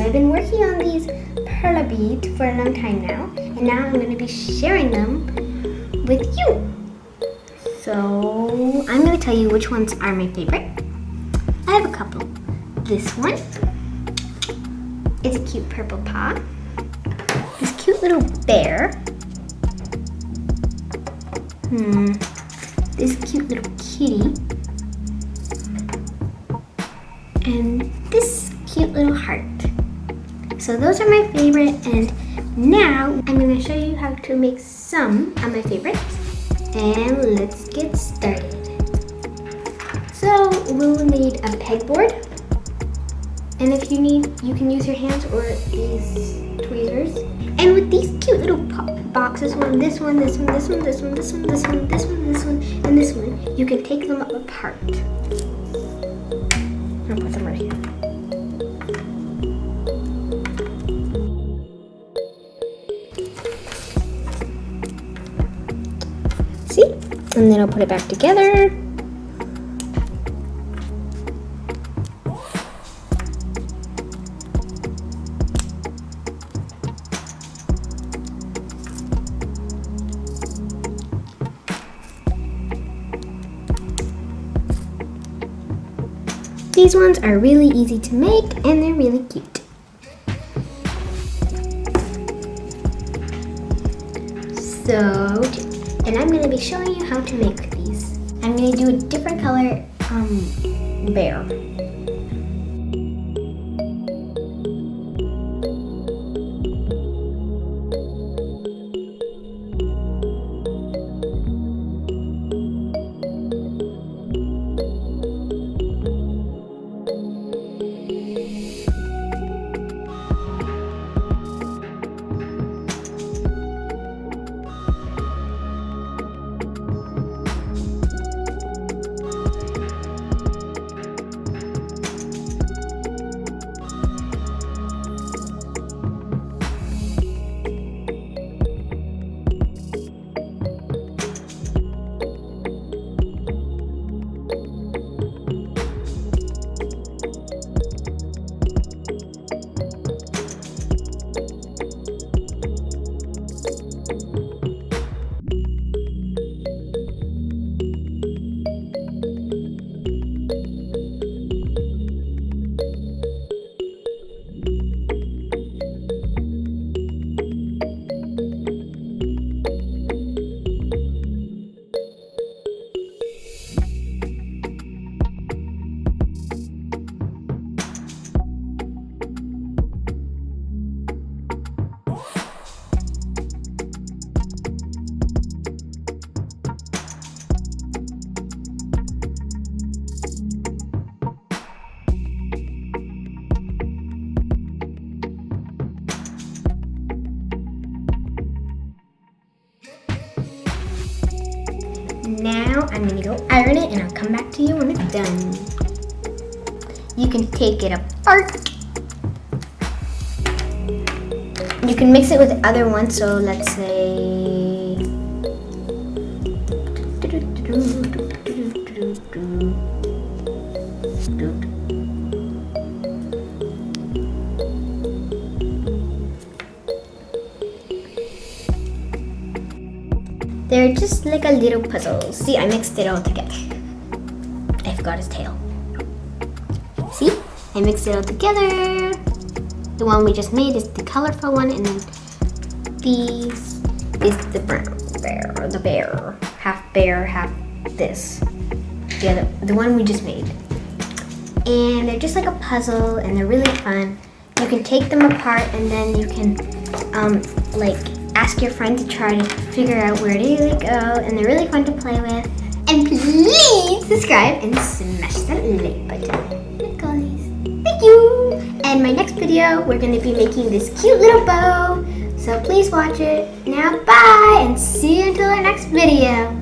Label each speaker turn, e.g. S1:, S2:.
S1: I've been working on these Perler beads for a long time now, and now I'm going to be sharing them with you. So I'm going to tell you which ones are my favorite. I have a couple. This one is a cute purple paw. This cute little bear. This cute little kitty. And this cute little heart. So those are my favorite, and now I'm going to show you how to make some of my favorites. And let's get started. So we'll need a pegboard, and if you need, you can use your hands or these tweezers. And with these cute little boxes, this one, and this one, you can take them apart. I'll put them right here. See? And then I'll put it back together. These ones are really easy to make, and they're really cute. So, and I'm going to be showing you how to make these. I'm going to do a different color bear. Now I'm going to go iron it, and I'll come back to you when it's done. You can take it apart. You can mix it with other ones, so let's say they're just like a little puzzle. See, I mixed it all together. I forgot his tail. See? I mixed it all together. The one we just made is the colorful one, and then these is the brown bear, or the bear. Half this. The one we just made. And they're just like a puzzle, and they're really fun. You can take them apart, and then you can ask your friend to try to figure out where they go, and they're really fun to play with. And please subscribe and smash that like button. Thank you! And my next video, we're going to be making this cute little bow, so please watch it. Now, bye, and see you until our next video.